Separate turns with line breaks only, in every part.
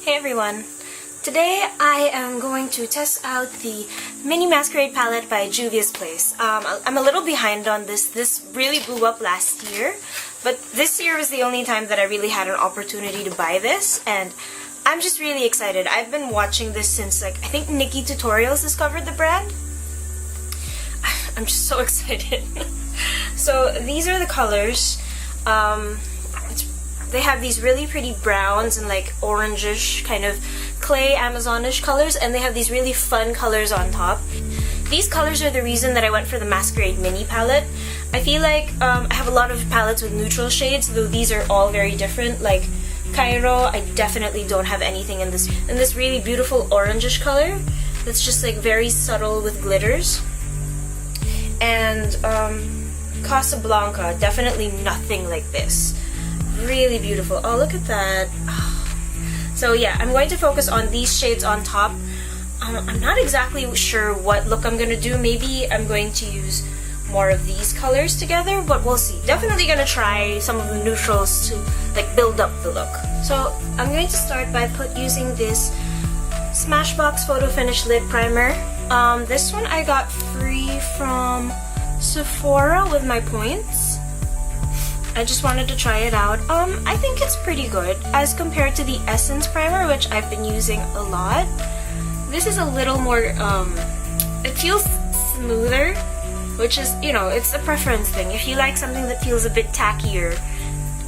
Hey everyone! Today I am going to test out the Mini Masquerade palette by Juvia's Place. I'm a little behind on this. This really blew up last year, but this year was the only time that I really had an opportunity to buy this, and I'm just really excited. I've been watching this since, I think Nikki Tutorials discovered the brand. I'm just so excited. So these are the colors. They have these really pretty browns and orangish kind of clay Amazonish colors, and they have these really fun colors on top. These colors are the reason that I went for the Masquerade Mini palette. I feel like I have a lot of palettes with neutral shades, though these are all very different. Like Cairo, I definitely don't have anything in this really beautiful orangish color that's just very subtle with glitters. And Casablanca, definitely nothing like this. Really beautiful. Oh, look at that. So yeah, I'm going to focus on these shades on top. I'm not exactly sure what look I'm going to do. Maybe I'm going to use more of these colors together, but we'll see. Definitely going to try some of the neutrals to build up the look. So I'm going to start by using this Smashbox Photo Finish Lid Primer. This one I got free from Sephora with my points. I just wanted to try it out. I think it's pretty good as compared to the Essence Primer, which I've been using a lot. This is a little more, it feels smoother, which is, it's a preference thing. If you like something that feels a bit tackier,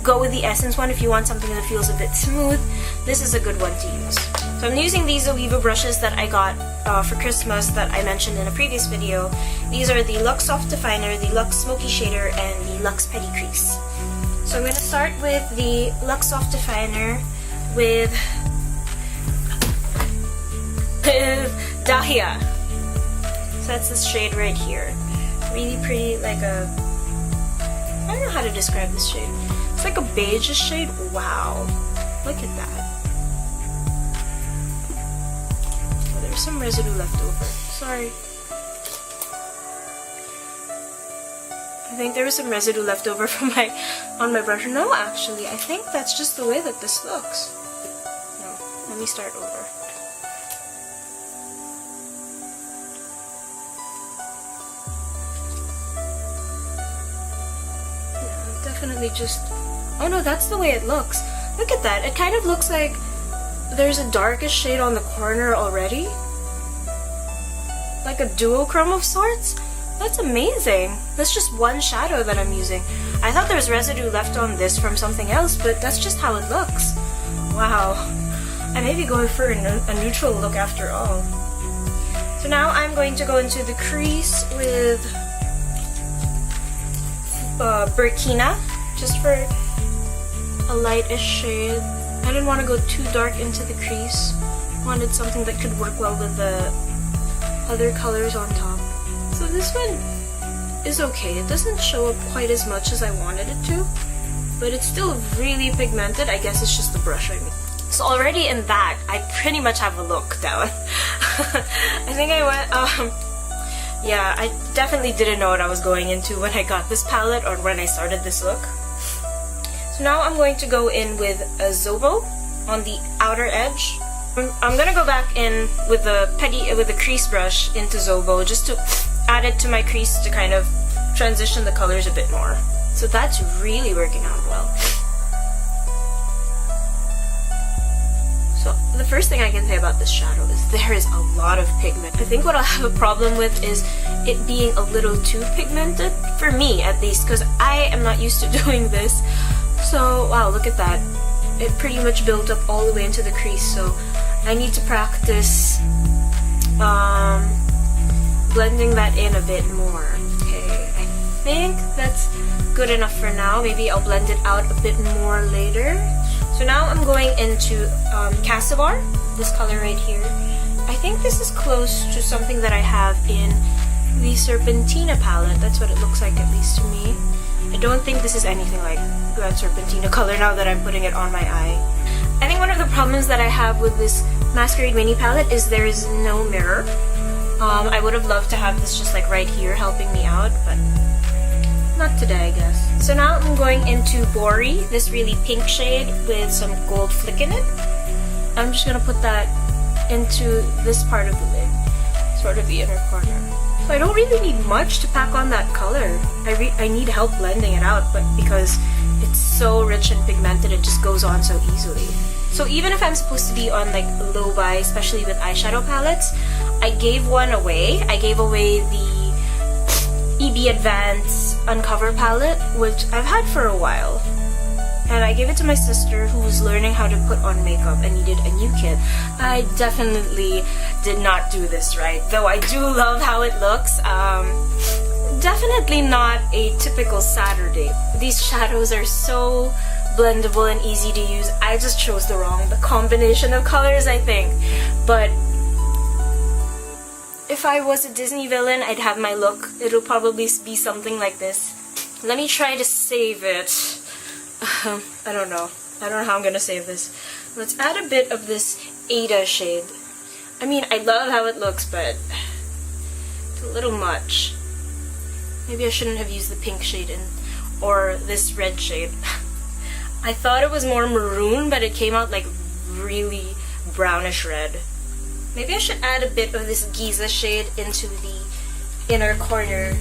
go with the Essence one. If you want something that feels a bit smooth, this is a good one to use. So I'm using these Zoeva brushes that I got for Christmas that I mentioned in a previous video. These are the Luxe Soft Definer, the Luxe Smoky Shader, and the Luxe Petty Crease. So I'm going to start with the Luxe Soft Definer with Dahlia. So that's this shade right here. Really pretty, I don't know how to describe this shade. It's like a beige shade. Wow. Look at that. Oh, there's some residue left over. Sorry. I think there was some residue left over from on my brush. No, actually, I think that's just the way that this looks. No, let me start over. Yeah, definitely just... Oh no, that's the way it looks. Look at that. It kind of looks like there's a darkish shade on the corner already. Like a duochrome of sorts. That's amazing. That's just one shadow that I'm using. I thought there was residue left on this from something else, but that's just how it looks. Wow. I may be going for a neutral look after all. So now I'm going to go into the crease with Burkina, just for a lightish shade. I didn't want to go too dark into the crease. Wanted something that could work well with the other colors on top. So this one is okay. It doesn't show up quite as much as I wanted it to, but it's still really pigmented. I guess it's just the brush, I mean. So already in that, I pretty much have a look down. I think I went, yeah, I definitely didn't know what I was going into when I got this palette or when I started this look. So now I'm going to go in with a Zobo on the outer edge. I'm gonna go back in with the crease brush into Zobo just to add it to my crease to kind of transition the colors a bit more. So that's really working out well. So the first thing I can say about this shadow is there is a lot of pigment. I think what I'll have a problem with is it being a little too pigmented, for me at least, because I am not used to doing this. So wow, look at that. It pretty much built up all the way into the crease, so I need to practice blending that in a bit more. Okay, I think that's good enough for now. Maybe I'll blend it out a bit more later. So now I'm going into Casabar, this color right here. I think this is close to something that I have in the Serpentina palette. That's what it looks like, at least to me. I don't think this is anything like Grand Serpentina color now that I'm putting it on my eye. I think one of the problems that I have with this Masquerade Mini palette is there is no mirror. I would have loved to have this just right here helping me out, but not today, I guess. So now I'm going into Bori, this really pink shade with some gold flick in it. I'm just gonna put that into this part of the lid, sort of the inner corner. So I don't really need much to pack on that color. I need help blending it out, but because it's so rich and pigmented, it just goes on so easily. So even if I'm supposed to be on like low buy, especially with eyeshadow palettes, I gave one away. I gave away the EB Advance Uncover palette, which I've had for a while. And I gave it to my sister who was learning how to put on makeup and needed a new kit. I definitely did not do this right, though I do love how it looks. Definitely not a typical Saturday. These shadows are so blendable and easy to use. I just chose the combination of colors, I think. But if I was a Disney villain, I'd have my look. It'll probably be something like this. Let me try to save it. I don't know. I don't know how I'm gonna save this. Let's add a bit of this Ada shade. I mean, I love how it looks, but it's a little much. Maybe I shouldn't have used the pink shade or this red shade. I thought it was more maroon, but it came out like really brownish red. Maybe I should add a bit of this Giza shade into the inner corner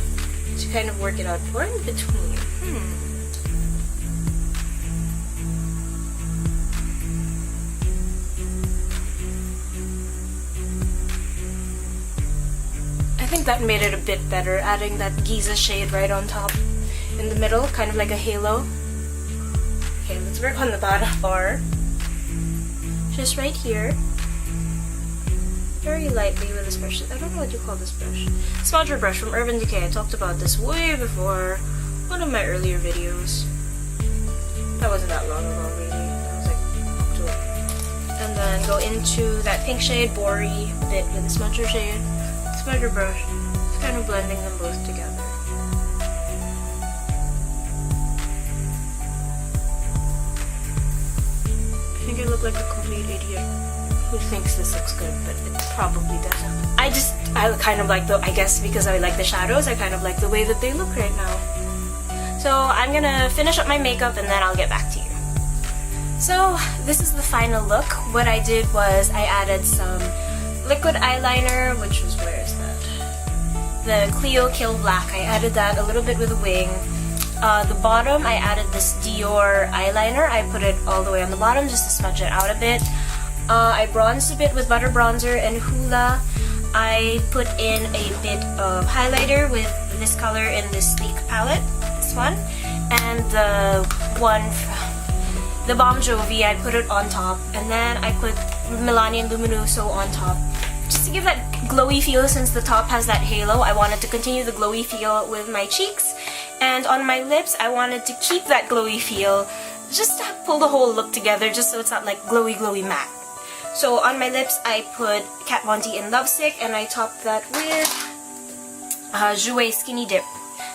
to kind of work it out, or in between. I think that made it a bit better, adding that Giza shade right on top in the middle, kind of like a halo. Okay, let's work on the bottom bar. Just right here. Very lightly with this brush. I don't know what you call this brush. Smudger brush from Urban Decay. I talked about this way before one of my earlier videos. That wasn't that long ago, really. That was like October. And then go into that pink shade, Bory bit with the smudger shade. Smudger brush. Just kind of blending them both together. I think I look like a complete idiot who thinks this looks good, but it probably doesn't. I kind of like I guess because I like the shadows, I kind of like the way that they look right now. So I'm gonna finish up my makeup and then I'll get back to you. So this is the final look. What I did was I added some liquid eyeliner, which was, where is that? The Clio Kill Black. I added that a little bit with a wing. The bottom, I added this Dior eyeliner. I put it all the way on the bottom just to smudge it out a bit. I bronzed a bit with butter bronzer and Hoola. I put in a bit of highlighter with this color in this sleek palette, this one, and the one from the Balm Jovi. I put it on top, and then I put Milani and Luminoso on top, just to give that glowy feel. Since the top has that halo, I wanted to continue the glowy feel with my cheeks, and on my lips, I wanted to keep that glowy feel, just to pull the whole look together, just so it's not like glowy matte. So on my lips, I put Kat Von D in Lovesick, and I topped that with Jouer Skinny Dip.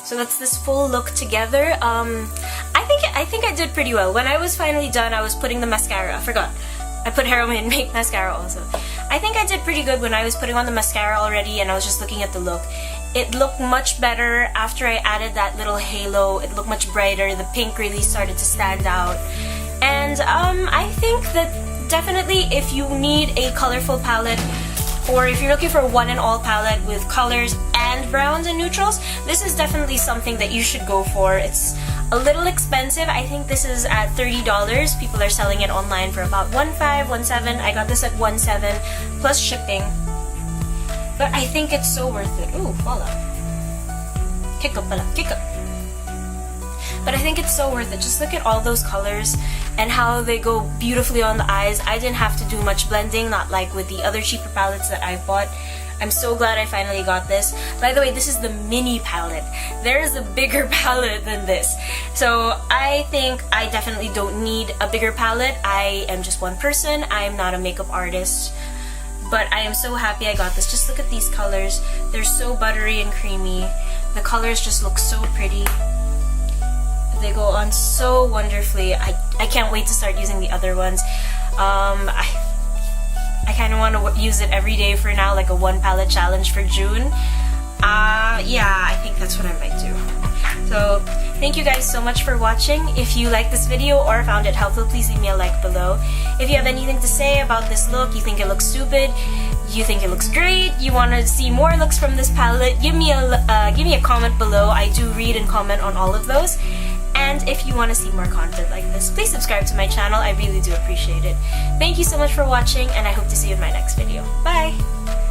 So that's this full look together. I think I did pretty well. When I was finally done, I was putting the mascara. I forgot. I put Heroine Make Mascara also. I think I did pretty good when I was putting on the mascara already, and I was just looking at the look. It looked much better after I added that little halo. It looked much brighter. The pink really started to stand out. And I think that definitely if you need a colorful palette, or if you're looking for a one-and-all palette with colors and browns and neutrals, this is definitely something that you should go for. It's a little expensive. I think this is at $30. People are selling it online for about $1.5, $1.7. I got this at $1.7 plus shipping. But I think it's so worth it. Ooh, voila. Kick up, kick up. But I think it's so worth it. Just look at all those colors and how they go beautifully on the eyes. I didn't have to do much blending, not like with the other cheaper palettes that I've bought. I'm so glad I finally got this. By the way, this is the mini palette. There is a bigger palette than this. So I think I definitely don't need a bigger palette. I am just one person. I am not a makeup artist. But I am so happy I got this. Just look at these colors. They're so buttery and creamy. The colors just look so pretty. They go on so wonderfully. I can't wait to start using the other ones. I kind of want to use it every day for now, like a one palette challenge for June. Yeah, I think that's what I might do. So thank you guys so much for watching. If you liked this video or found it helpful, please leave me a like below. If you have anything to say about this look, you think it looks stupid, you think it looks great, you want to see more looks from this palette, give me a comment below. I do read and comment on all of those. And if you want to see more content like this, please subscribe to my channel. I really do appreciate it. Thank you so much for watching, and I hope to see you in my next video. Bye!